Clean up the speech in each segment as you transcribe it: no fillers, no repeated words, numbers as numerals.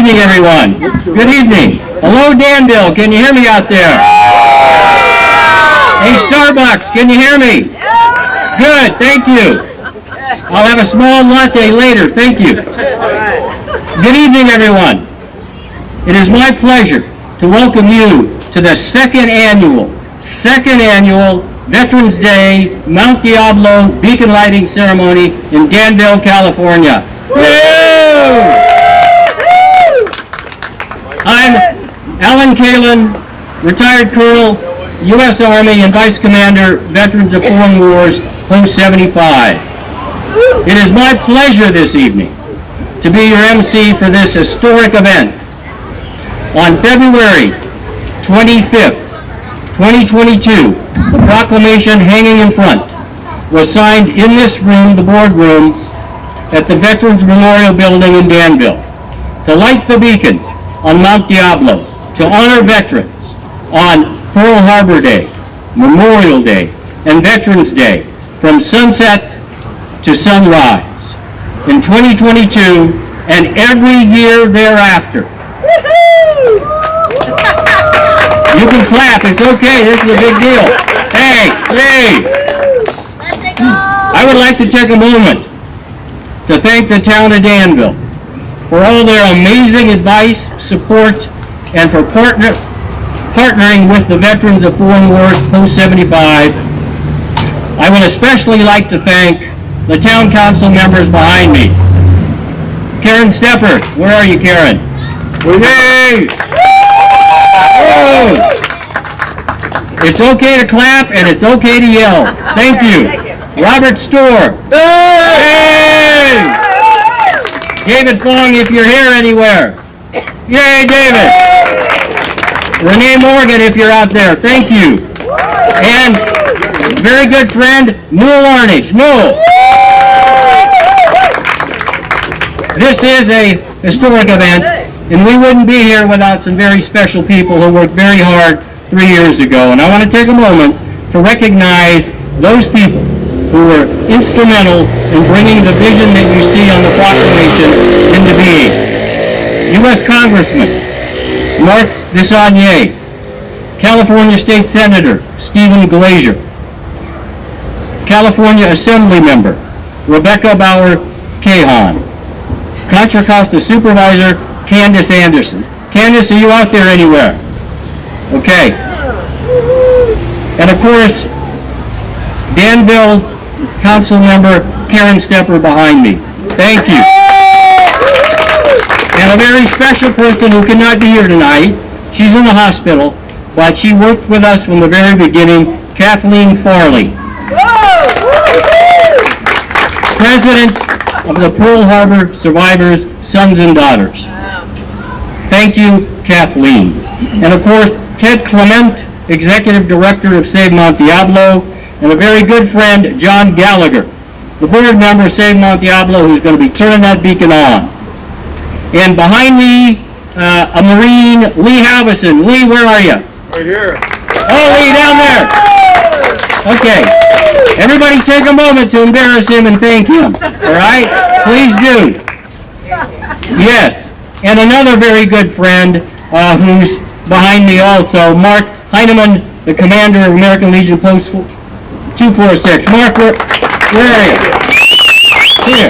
evening, everyone. Good evening. Hello, Danville. Can you hear me out there? Hey, Starbucks. Can you hear me? Good. Thank you. I'll have a small latte later. Thank you. Good evening, everyone. It is my pleasure to welcome you to the second annual Veterans Day Mount Diablo beacon lighting ceremony in Danville, California. Woo! I'm Alan Kalin, retired Colonel, U.S. Army and Vice Commander, Veterans of Foreign Wars, Post 75. It is my pleasure this evening to be your MC for this historic event. On February 25th, 2022, the proclamation hanging in front was signed in this room, the boardroom, at the Veterans Memorial Building in Danville, to light the beacon on Mount Diablo, to honor veterans on Pearl Harbor Day, Memorial Day, and Veterans Day, from sunset to sunrise, in 2022 and every year thereafter. You can clap, it's okay, this is a big deal. Thanks, yay! I would like to take a moment to thank the town of Danville for all their amazing advice, support, and for partnering with the Veterans of Foreign Wars Post 75. I would especially like to thank the town council members behind me. Karen Stepper, where are you, Karen? Yay! Oh. It's okay to clap and it's okay to yell. Thank you. Robert Storr. Hey! David Fong, if you're here anywhere. Yay, David. Renee Morgan, if you're out there. Thank you. And very good friend, Newell Arnage. Newell. This is a historic event, and we wouldn't be here without some very special people who worked very hard 3 years ago. And I want to take a moment to recognize those people who were instrumental in bringing the vision that you see on the proclamation into being. U.S. Congressman Mark Desaulniers, California State Senator Stephen Glazier, California Assembly Member Rebecca Bauer Cahan, Contra Costa Supervisor Candace Anderson. Candace, are you out there anywhere? Okay. And of course, Danville Council Member Karen Stepper behind me. Thank you. And a very special person who cannot be here tonight. She's in the hospital, but she worked with us from the very beginning, Kathleen Farley, President of the Pearl Harbor Survivors' Sons and Daughters. Thank you, Kathleen. And of course, Ted Clement, Executive Director of Save Mount Diablo, and a very good friend, John Gallagher, the board member of Save Mount Diablo, who's going to be turning that beacon on. And behind me, a Marine, Lee Halverson. Lee, where are you? Right here. Oh, Lee, down there. Okay. Everybody take a moment to embarrass him and thank him. All right? Please do. Yes. And another very good friend who's behind me also, Mark Heineman, the commander of American Legion Post 246. Mark, where are you? Here.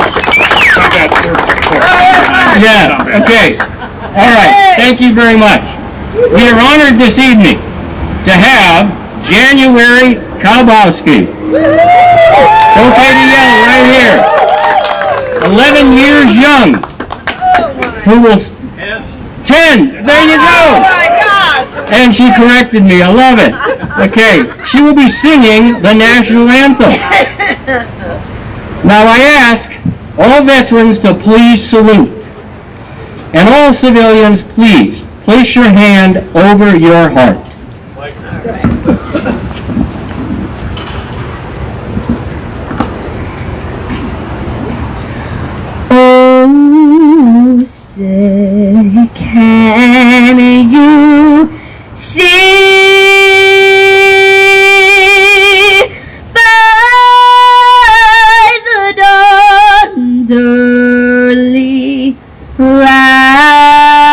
Yeah, okay. All right, thank you very much. We are honored this evening to have January Kalbowski. It's okay to yell right here. 11 years young. Who will... 10! There you go! Oh my gosh! And she corrected me. I love it. Okay, she will be singing the national anthem. Now I ask all veterans to please salute. And all civilians, please, place your hand over your heart. Oh, say, can you see by the dawn's early rise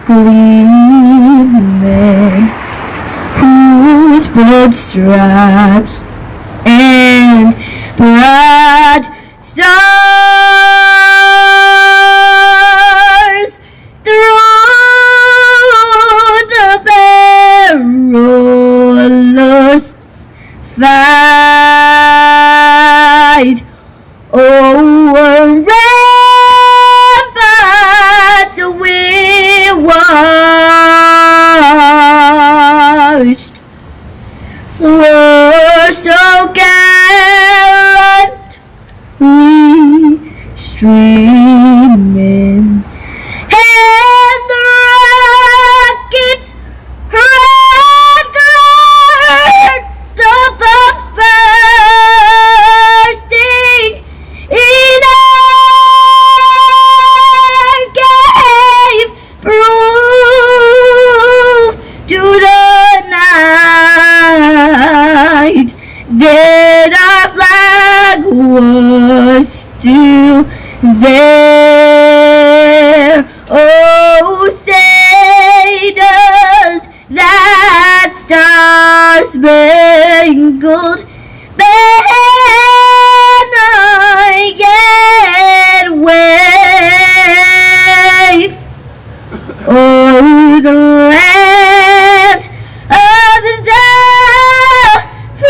gleaming, whose broad stripes and broad stars through the perilous fight. Over rampart we watched, were so gallantly streaming, and the rockets red glared above bursting in air, gave proof to the night that our flag was still there. Oh, say does that star-spangled banner yet wave o'er the land of the free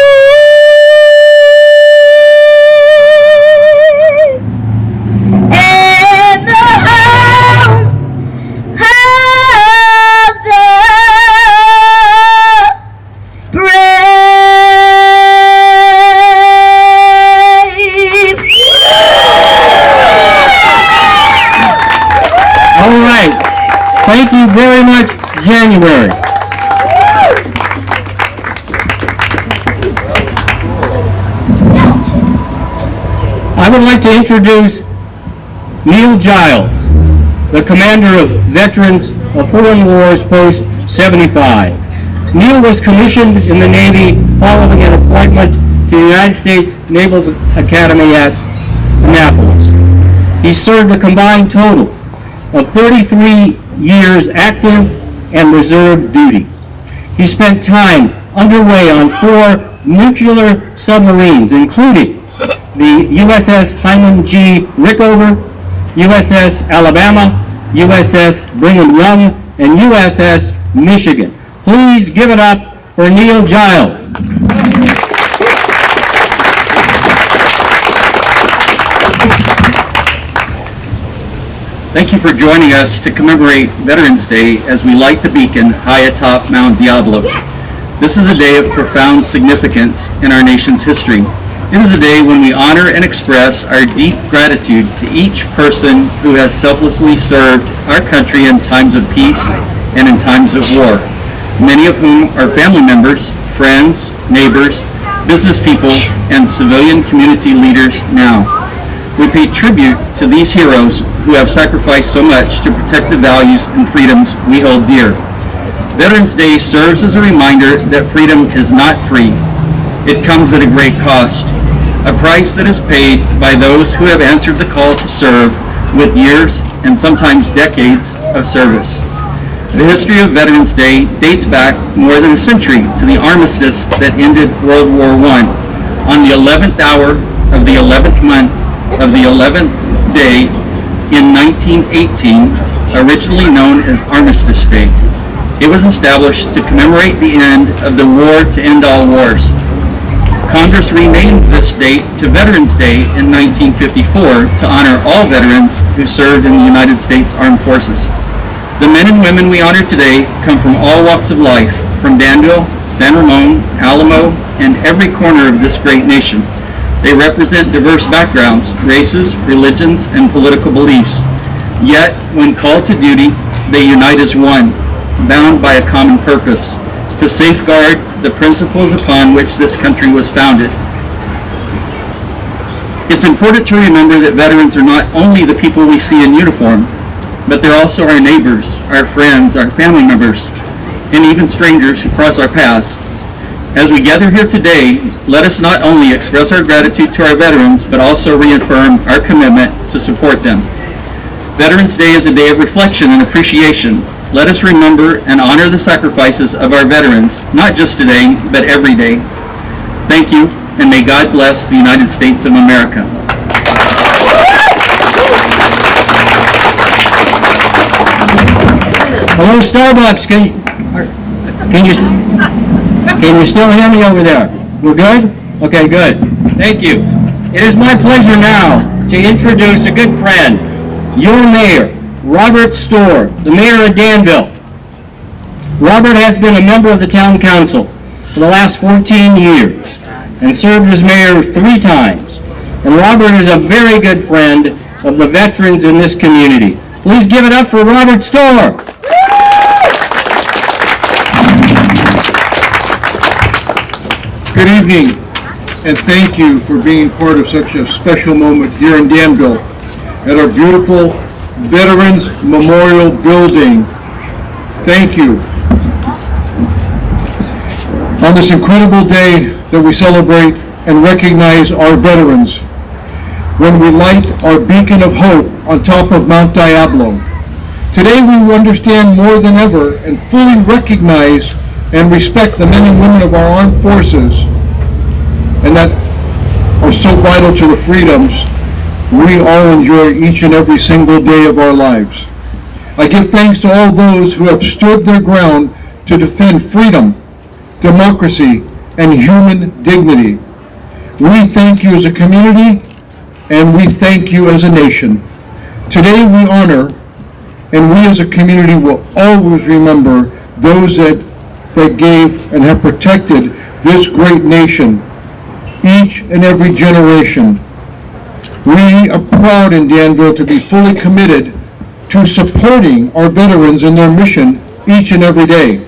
and the home of the brave. All right. Thank you very much, January. I would like to introduce Neil Giles, the commander of Veterans of Foreign Wars Post 75. Neil was commissioned in the Navy following an appointment to the United States Naval Academy at Annapolis. He served a combined total of 33 years active and reserve duty. He spent time underway on 4 nuclear submarines, including the USS Hyman G. Rickover, USS Alabama, USS Brigham Young, and USS Michigan. Please give it up for Neil Giles. Thank you for joining us to commemorate Veterans Day as we light the beacon high atop Mount Diablo. This is a day of profound significance in our nation's history. It is a day when we honor and express our deep gratitude to each person who has selflessly served our country in times of peace and in times of war, many of whom are family members, friends, neighbors, business people, and civilian community leaders now. We pay tribute to these heroes who have sacrificed so much to protect the values and freedoms we hold dear. Veterans Day serves as a reminder that freedom is not free. It comes at a great cost, a price that is paid by those who have answered the call to serve with years and sometimes decades of service. The history of Veterans Day dates back more than a century to the armistice that ended World War I on the 11th hour of the 11th month of the 11th day in 1918, originally known as Armistice Day. It was established to commemorate the end of the war to end all wars. Congress renamed this date to Veterans Day in 1954 to honor all veterans who served in the United States Armed Forces. The men and women we honor today come from all walks of life, from Danville, San Ramon, Alamo, and every corner of this great nation. They represent diverse backgrounds, races, religions, and political beliefs. Yet, when called to duty, they unite as one, bound by a common purpose, to safeguard the principles upon which this country was founded. It's important to remember that veterans are not only the people we see in uniform, but they're also our neighbors, our friends, our family members, and even strangers who cross our paths. As we gather here today, let us not only express our gratitude to our veterans, but also reaffirm our commitment to support them. Veterans Day is a day of reflection and appreciation. let us remember and honor the sacrifices of our veterans, not just today, but every day. Thank you, and may God bless the United States of America. Hello, Starbucks. Can you still hear me over there? We're good? Okay, good. Thank you. It is my pleasure now to introduce a good friend, your mayor, Robert Storr, the mayor of Danville. Robert has been a member of the town council for the last 14 years and served as mayor 3 times. And Robert is a very good friend of the veterans in this community. Please give it up for Robert Storr. Good evening, and thank you for being part of such a special moment here in Danville at our beautiful Veterans Memorial Building. Thank you. On this incredible day that we celebrate and recognize our veterans, when we light our beacon of hope on top of Mount Diablo, today we understand more than ever and fully recognize and respect the men and women of our armed forces, and that are so vital to the freedoms we all enjoy each and every single day of our lives. I give thanks to all those who have stood their ground to defend freedom, democracy, and human dignity. We thank you as a community, and we thank you as a nation. Today we honor, and we as a community will always remember those that gave and have protected this great nation, each and every generation. We are proud in Danville to be fully committed to supporting our veterans in their mission each and every day.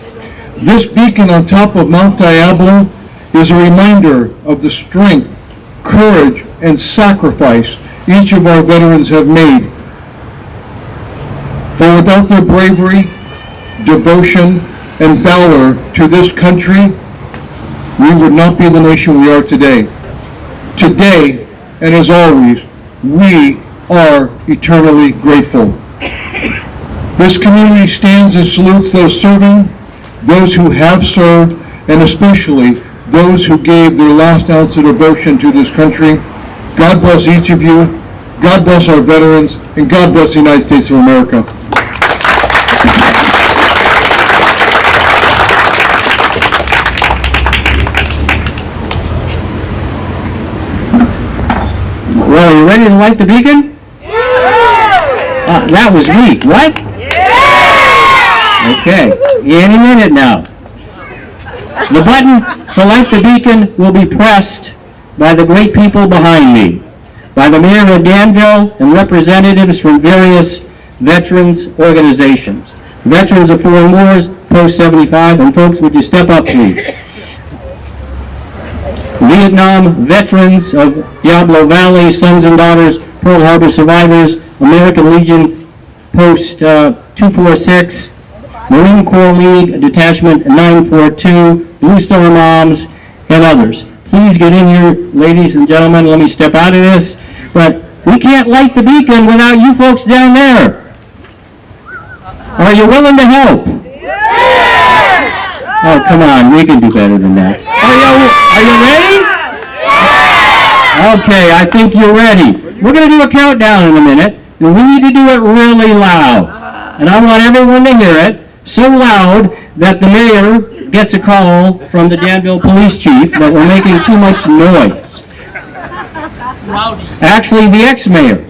This beacon on top of Mount Diablo is a reminder of the strength, courage, and sacrifice each of our veterans have made. For without their bravery, devotion, and valor to this country, we would not be the nation we are today. Today, and as always, we are eternally grateful. This community stands and salutes those serving, those who have served, and especially those who gave their last ounce of devotion to this country. God bless each of you. God bless our veterans, and God bless the United States of America. Well, are you ready to light the beacon? That was weak. What? Okay, any minute now. The button to light the beacon will be pressed by the great people behind me, by the Mayor of Danville and representatives from various veterans organizations. Veterans of Foreign Wars, Post-75, and folks, would you step up, please? Vietnam veterans of Diablo Valley, sons and daughters, Pearl Harbor survivors, American Legion Post 246, Marine Corps League Detachment 942, Blue Star Moms, and others. Please get in here, ladies and gentlemen. Let me step out of this. But we can't light the beacon without you folks down there. Are you willing to help? Yes! Oh, come on. We can do better than that. Are you ready? Okay, I think you're ready. We're going to do a countdown in a minute, and we need to do it really loud. And I want everyone to hear it so loud that the mayor gets a call from the Danville police chief that we're making too much noise. Actually, the ex-mayor.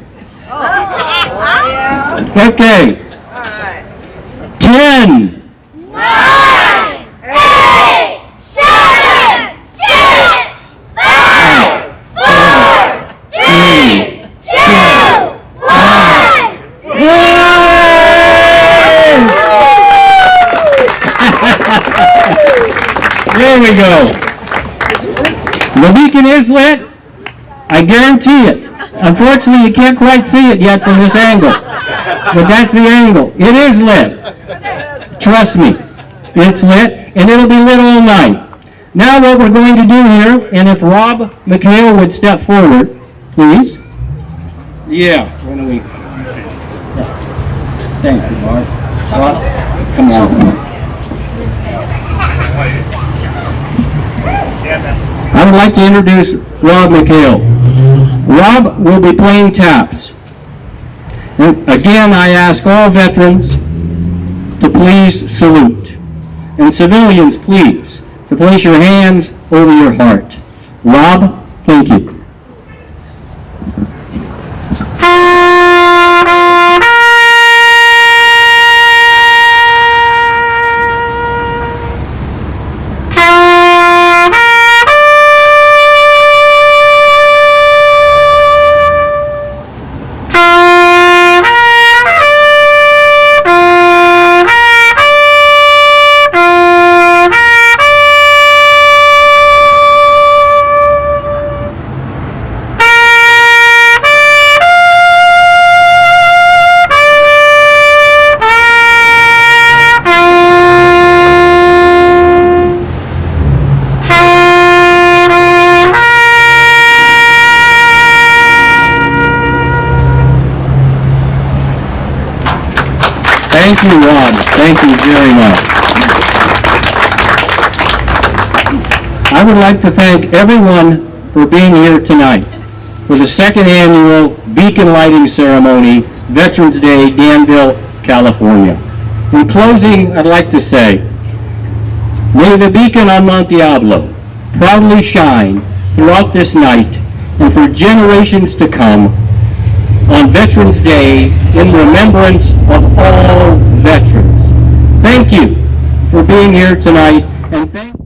Okay. 10. 9, 8, 7, 6, 5, 4, 3, 2, 1. There we go. The beacon is lit. I guarantee it. Unfortunately, you can't quite see it yet from this angle. But that's the angle. It is lit. Trust me. It's lit, and it'll be lit all night. Now what we're going to do here, and if Rob McHale would step forward, please. Yeah. Thank you, Mark. Come on. I would like to introduce Rob McHale. Rob will be playing taps. And again, I ask all veterans to please salute. And civilians, please, to place your hands over your heart. Rob, thank you. Thank you, Rob. Thank you very much. I would like to thank everyone for being here tonight for the second annual Beacon Lighting Ceremony, Veterans Day, Danville, California. In closing, I'd like to say, may the beacon on Mount Diablo proudly shine throughout this night and for generations to come on Veterans Day in remembrance of all veterans. Thank you for being here tonight, and thank